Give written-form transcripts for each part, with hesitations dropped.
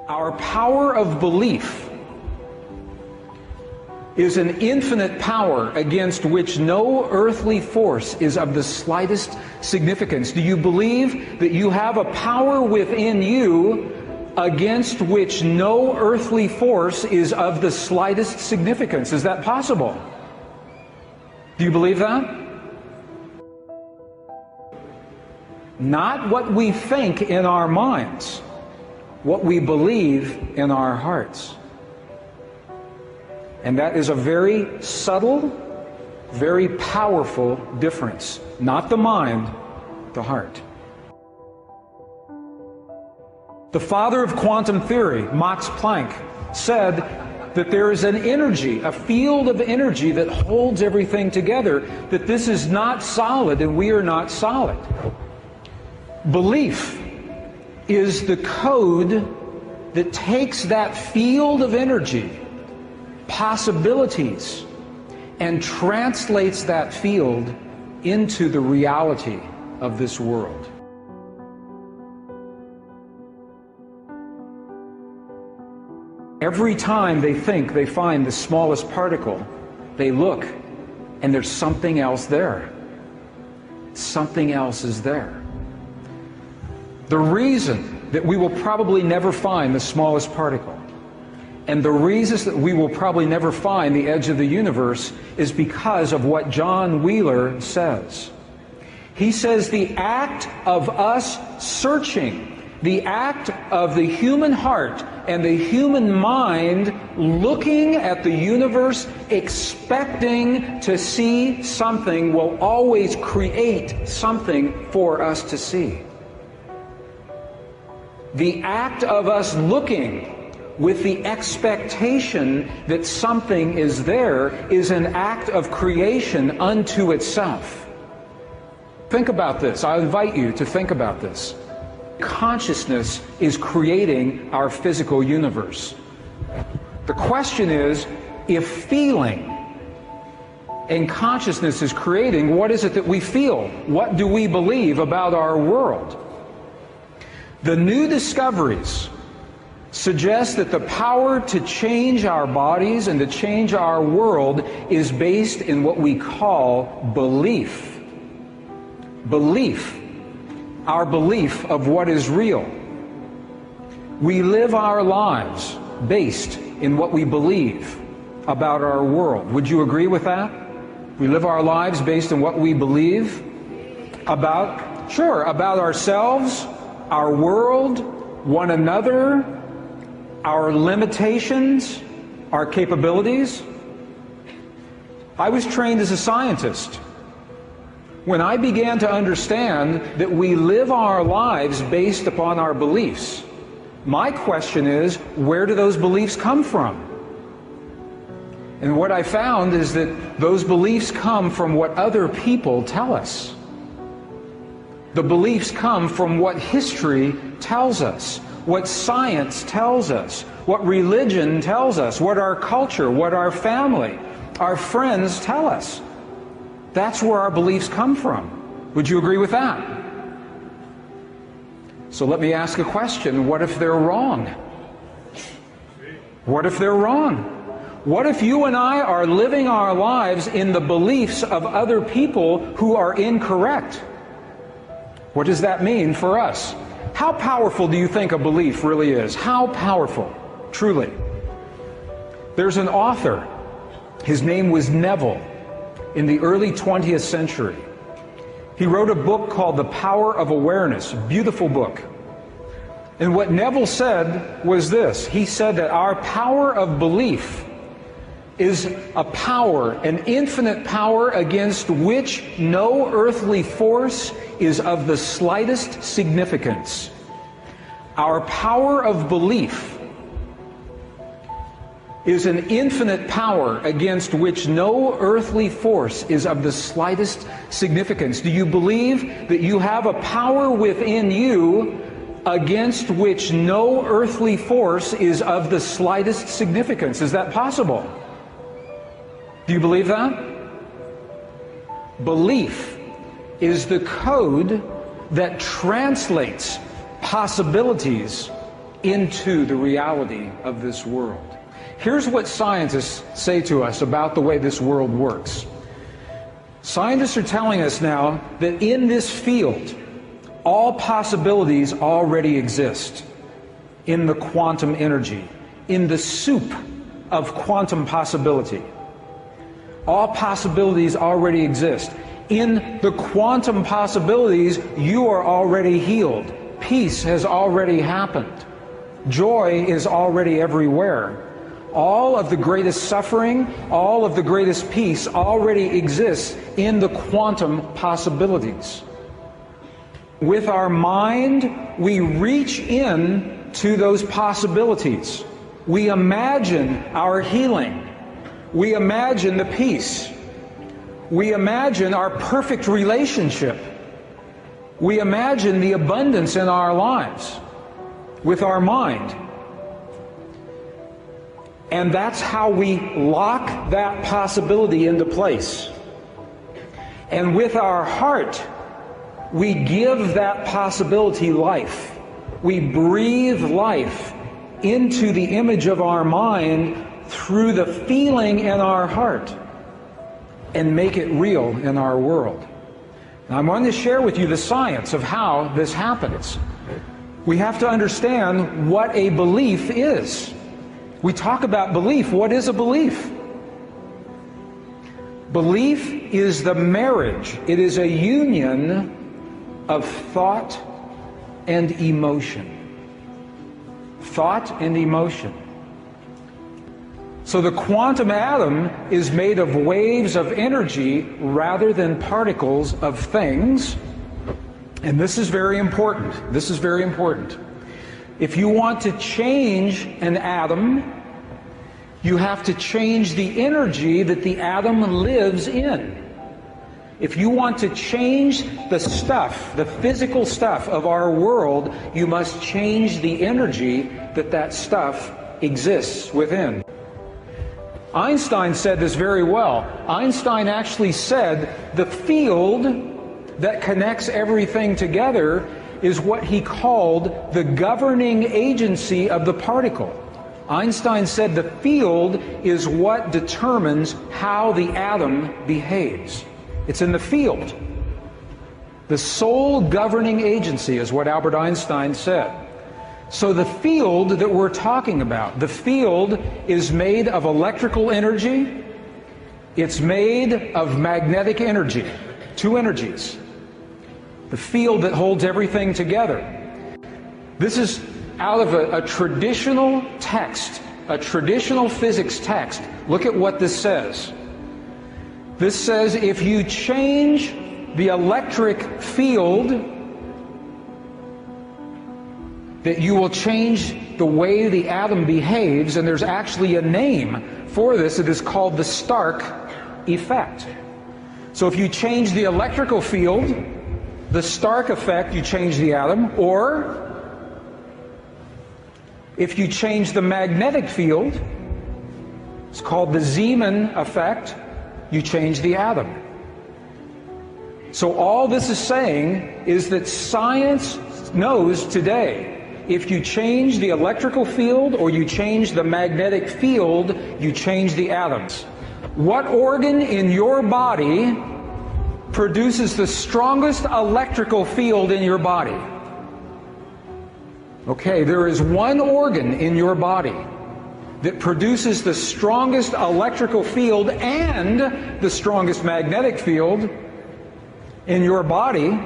Our power of belief is an infinite power against which no earthly force is of the slightest significance. Do you believe that you have a power within you against which no earthly force is of the slightest significance? Is that possible? Do you believe that? Not what we think in our minds, what we believe in our hearts. And that is a very subtle, very powerful difference. Not the mind, the heart. The father of quantum theory, Max Planck, said that there is an energy, a field of energy that holds everything together, that this is not solid and we are not solid. Belief is the code that takes that field of energy, possibilities, and translates that field into the reality of this world. Every time they think they find the smallest particle, they look and there's something else there. Something else is there. The reason that we will probably never find the smallest particle, and the reasons that we will probably never find the edge of the universe, is because of what John Wheeler says. He says the act of us searching, the act of the human heart and the human mind looking at the universe, expecting to see something, will always create something for us to see. The act of us looking with the expectation that something is there is an act of creation unto itself. Think about this. I invite you to think about this. Consciousness is creating our physical universe. The question is, if feeling and consciousness is creating, what is it that we feel? What do we believe about our world? The new discoveries suggest that the power to change our bodies and to change our world is based in what we call belief. Belief. Our belief of what is real. We live our lives based in what we believe about our world. Would you agree with that? We live our lives based on what we believe about, sure, about ourselves, our world, one another, our limitations, our capabilities. I was trained as a scientist. When I began to understand that we live our lives based upon our beliefs, my question is, where do those beliefs come from? And what I found is that those beliefs come from what other people tell us. The beliefs come from what history tells us, what science tells us, what religion tells us, what our culture, what our family, our friends tell us. That's where our beliefs come from. Would you agree with that? So let me ask a question. What if they're wrong? What if they're wrong? What if you and I are living our lives in the beliefs of other people who are incorrect? What does that mean for us? How powerful do you think a belief really is? How powerful, truly? There's an author. His name was Neville. In the early 20th century, he wrote a book called The Power of Awareness, a beautiful book. And what Neville said was this. He said that our power of belief is a power, an infinite power against which no earthly force is of the slightest significance. Our power of belief is an infinite power against which no earthly force is of the slightest significance. Do you believe that you have a power within you against which no earthly force is of the slightest significance? Is that possible? Do you believe that? Belief is the code that translates possibilities into the reality of this world. Here's what scientists say to us about the way this world works. Scientists are telling us now that in this field, all possibilities already exist in the quantum energy, in the soup of quantum possibility. All possibilities already exist. In the quantum possibilities, you are already healed. Peace has already happened. Joy is already everywhere. All of the greatest suffering, all of the greatest peace already exists in the quantum possibilities. With our mind, we reach in to those possibilities. We imagine our healing. We imagine the peace. We imagine our perfect relationship. We imagine the abundance in our lives with our mind. And that's how we lock that possibility into place. And with our heart, we give that possibility life. We breathe life into the image of our mind through the feeling in our heart and make it real in our world. Now, I'm going to share with you the science of how this happens. We have to understand what a belief is. We talk about belief. What is a belief? Belief is the marriage. It is a union of thought and emotion. Thought and emotion. So the quantum atom is made of waves of energy rather than particles of things. And this is very important. This is very important. If you want to change an atom, you have to change the energy that the atom lives in. If you want to change the stuff, the physical stuff of our world, you must change the energy that that stuff exists within. Einstein said this very well. Einstein actually said the field that connects everything together is what he called the governing agency of the particle. Einstein said the field is what determines how the atom behaves. It's in the field. The sole governing agency is what Albert Einstein said. So the field that we're talking about, the field is made of electrical energy. It's made of magnetic energy, two energies. The field that holds everything together. This is out of a traditional text, a traditional physics text. Look at what this says. This says if you change the electric field, that you will change the way the atom behaves, and there's actually a name for this. It is called the Stark effect. So if you change the electrical field, the Stark effect, you change the atom, or if you change the magnetic field, it's called the Zeeman effect, you change the atom. So all this is saying is that science knows today, if you change the electrical field or you change the magnetic field, you change the atoms. What organ in your body produces the strongest electrical field in your body? Okay, there is one organ in your body that produces the strongest electrical field and the strongest magnetic field in your body,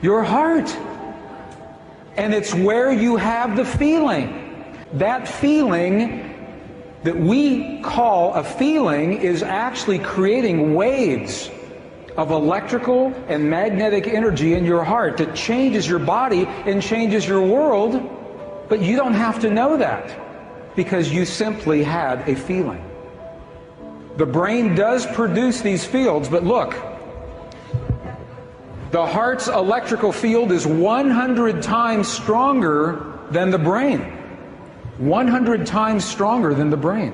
your heart. And it's where you have the feeling. That feeling that we call a feeling is actually creating waves of electrical and magnetic energy in your heart that changes your body and changes your world, but you don't have to know that because you simply had a feeling. The brain does produce these fields, but look, the heart's electrical field is 100 times stronger than the brain. 100 times stronger than the brain.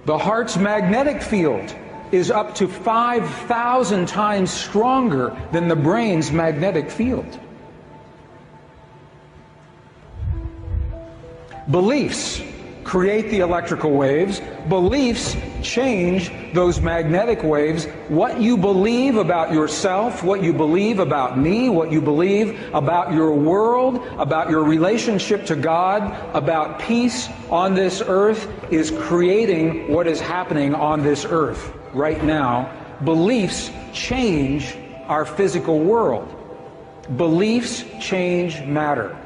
The heart's magnetic field is up to 5,000 times stronger than the brain's magnetic field. Beliefs create the electrical waves. Beliefs change those magnetic waves. What you believe about yourself, what you believe about me, what you believe about your world, about your relationship to God, about peace on this earth is creating what is happening on this earth right now. Beliefs change our physical world. Beliefs change matter.